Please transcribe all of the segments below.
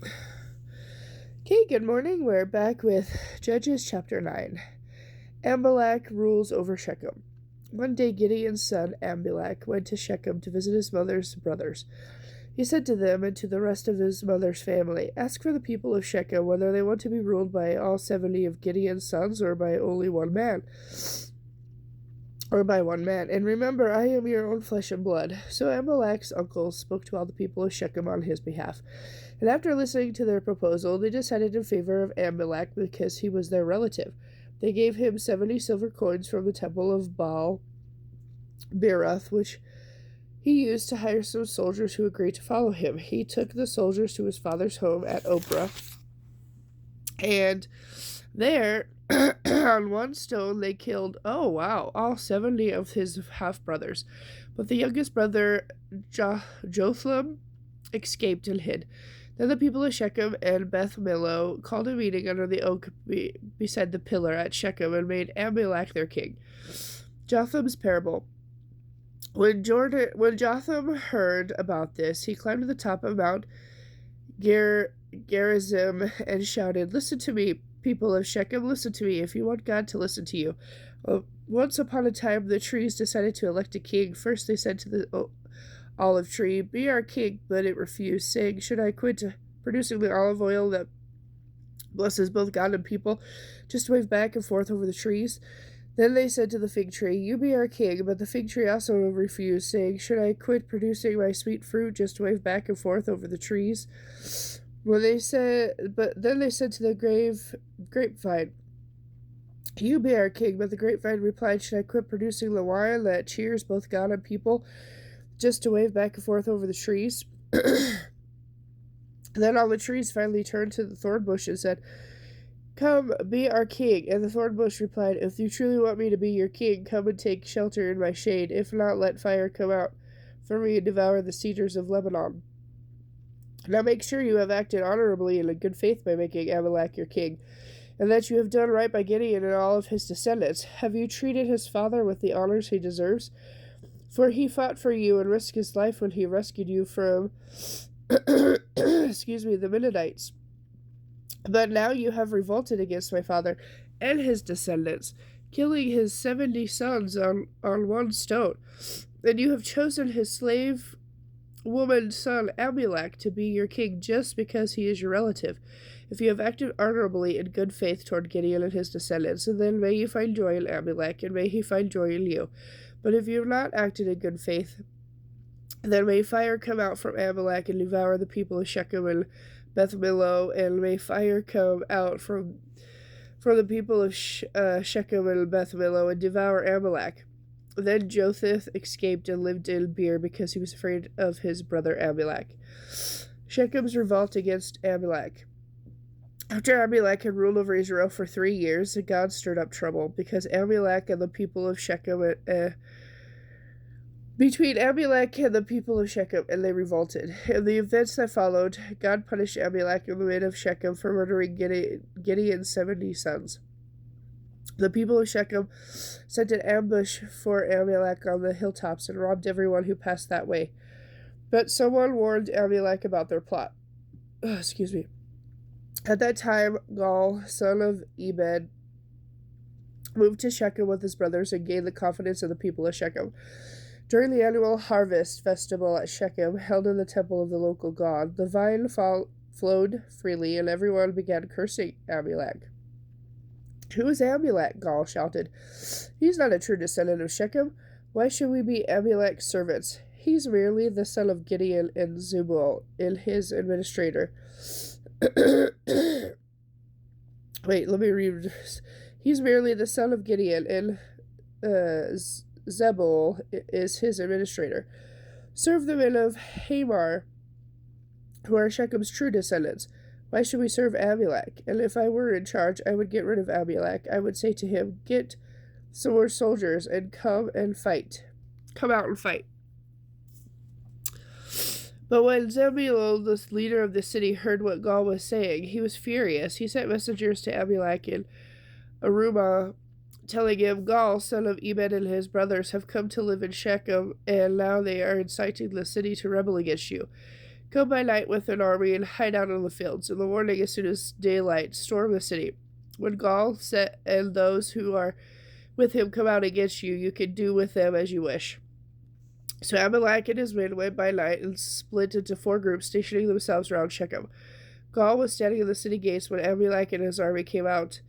Okay, good morning. We're back with Judges chapter 9. Amalek rules over Shechem. One day Gideon's son Amalek went to Shechem to visit his mother's brothers. He said to them and to the rest of his mother's family, "Ask for the people of Shechem whether they want to be ruled by all 70 of Gideon's sons or by only one man. And remember, I am your own flesh and blood." So Amalek's uncles spoke to all the people of Shechem on his behalf. And after listening to their proposal, they decided in favor of Amalek because he was their relative. They gave him 70 silver coins from the temple of Baal Beroth, which he used to hire some soldiers who agreed to follow him. He took the soldiers to his father's home at Oprah, and there, on one stone, they killed, all 70 of his half-brothers. But the youngest brother, Jotham, escaped and hid. Then the people of Shechem and Beth Millo called a meeting under the oak beside the pillar at Shechem and made Amalek their king. Jotham's parable. When Jotham heard about this, he climbed to the top of Mount Gerizim and shouted, "Listen to me, people of Shechem, listen to me, if you want God to listen to you." Once upon a time, the trees decided to elect a king. First, they said to the olive tree, "Be our king," but it refused, saying, "Should I quit producing the olive oil that blesses both God and people, just wave back and forth over the trees?" Then they said to the fig tree, "You be our king," but the fig tree also refused, saying, "Should I quit producing my sweet fruit, just wave back and forth over the trees?" Then they said to the grapevine, "You be our king," but the grapevine replied, "Should I quit producing the wine that cheers both God and people, just to wave back and forth over the trees?" Then all the trees finally turned to the thorn bush and said, "Come, be our king." And the thorn bush replied, "If you truly want me to be your king, come and take shelter in my shade. If not, let fire come out from me and devour the cedars of Lebanon. Now make sure you have acted honorably and in good faith by making Amalek your king, and that you have done right by Gideon and all of his descendants. Have you treated his father with the honors he deserves? For he fought for you and risked his life when he rescued you from the Midianites. But now you have revolted against my father and his descendants, killing his 70 sons on one stone. And you have chosen his slave woman's son Amalek to be your king just because he is your relative. If you have acted honorably in good faith toward Gideon and his descendants, then may you find joy in Amalek, and may he find joy in you. But if you have not acted in good faith, then may fire come out from Amalek and devour the people of Shechem and Beth Millo, and may fire come out from the people of Shechem and Beth Millo and devour Amalek." Then Jotham escaped and lived in Beer because he was afraid of his brother Amalek. Shechem's revolt against Amalek. After Amalek had ruled over Israel for 3 years, God stirred up trouble because Amalek and the people of Shechem between Amalek and the people of Shechem, and they revolted. In the events that followed, God punished Amalek and the men of Shechem for murdering Gideon's 70 sons. The people of Shechem sent an ambush for Amalek on the hilltops and robbed everyone who passed that way. But someone warned Amalek about their plot. At that time, Gaal, son of Ebed, moved to Shechem with his brothers and gained the confidence of the people of Shechem. During the annual harvest festival at Shechem, held in the temple of the local god, the vine flowed freely, and everyone began cursing Amalek. "Who is Amalek?" Gaal shouted. "He's not a true descendant of Shechem. Why should we be Amalek's servants? He's merely the son of Gideon and Zebul, and his administrator." Wait, let me read this. "He's merely the son of Gideon, and Zebul is his administrator. Serve the men of Hamar, who are Shechem's true descendants. Why should we serve Amalek? And if I were in charge, I would get rid of Amalek. I would say to him, 'Get some more soldiers and come and fight. Come out and fight.'" But when Zebul, the leader of the city, heard what Gaal was saying, he was furious. He sent messengers to Amalek in Arumah, telling him, "Gaal, son of Ebed, and his brothers have come to live in Shechem, and now they are inciting the city to rebel against you. Go by night with an army and hide out in the fields. In the morning, as soon as daylight, storm the city. When Gaul set and those who are with him come out against you, you can do with them as you wish." So Amalek and his men went by night and split into 4 groups, stationing themselves around Shechem. Gaul was standing in the city gates when Amalek and his army came out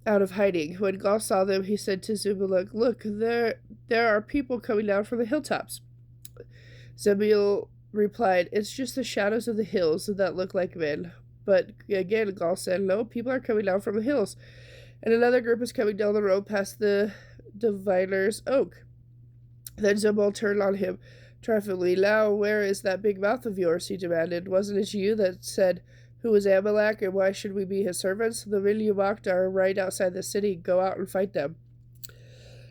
of hiding. When Gaul saw them, he said to Zebulun, "Look, there are people coming down from the hilltops." Zebul replied, "It's just the shadows of the hills that look like men." But again, Gaul said, "No, people are coming down from the hills." And another group is coming down the road past the diviner's oak. Then Zebul turned on him triumphantly. "Now, where is that big mouth of yours?" he demanded. "Wasn't it you that said, 'Who is Amalek, and why should we be his servants?' The men you mocked are right outside the city. Go out and fight them."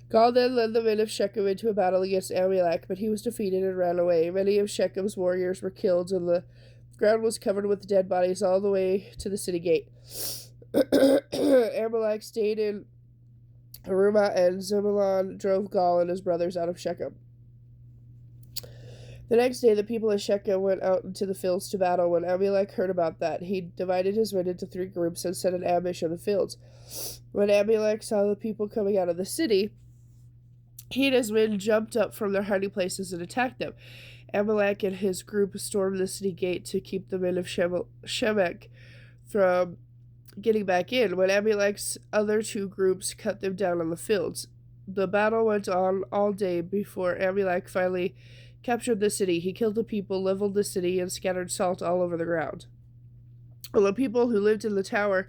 Gaul then led the men of Shechem into a battle against Amalek, but he was defeated and ran away. Many of Shechem's warriors were killed, and the ground was covered with dead bodies all the way to the city gate. Amalek stayed in Arumah, and Zebulun drove Gaul and his brothers out of Shechem. The next day, the people of Shechem went out into the fields to battle. When Amalek heard about that, he divided his men into 3 groups and set an ambush in the fields. When Amalek saw the people coming out of the city, he and his men jumped up from their hiding places and attacked them. Amalek and his group stormed the city gate to keep the men of Shemek from getting back in, when Amalek's other 2 groups cut them down in the fields. The battle went on all day before Amalek finally captured the city. He killed the people, leveled the city, and scattered salt all over the ground. When the people who lived in the tower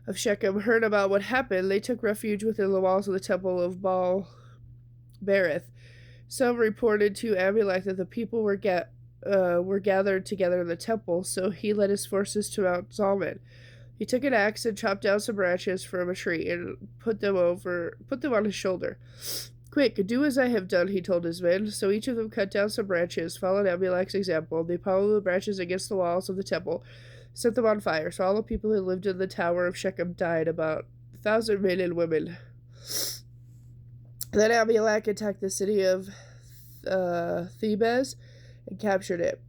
of Shechem heard about what happened, they took refuge within the walls of the temple of Baal Berith. Some reported to Amalek that the people were gathered together in the temple, so he led his forces to Mount Zalmon. He took an axe and chopped down some branches from a tree and put them on his shoulder. "Quick, do as I have done," he told his men. So each of them cut down some branches, followed Amalek's example. They piled the branches against the walls of the temple, set them on fire. So all the people who lived in the tower of Shechem died, about 1,000 men and women. Then Amalek attacked the city of Thebez and captured it.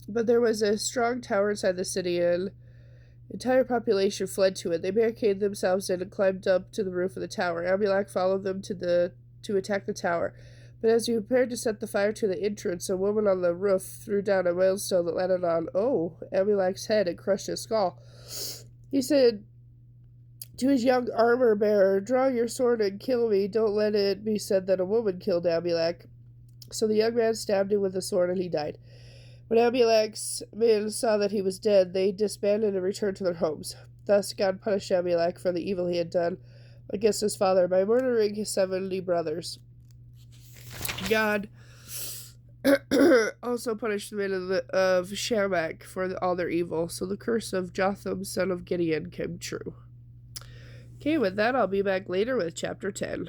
But there was a strong tower inside the city, and the entire population fled to it. They barricaded themselves in and climbed up to the roof of the tower. Amalek followed them to attack the tower. But as he prepared to set the fire to the entrance, a woman on the roof threw down a millstone that landed on Amalek's head and crushed his skull. He said to his young armor-bearer, "Draw your sword and kill me. Don't let it be said that a woman killed Amalek." So the young man stabbed him with a sword, and he died. When Amalek's men saw that he was dead, they disbanded and returned to their homes. Thus God punished Amalek for the evil he had done against his father by murdering his 70 brothers. God also punished the men of Shemek for all their evil, so the curse of Jotham, son of Gideon, came true. Okay, with that, I'll be back later with chapter 10.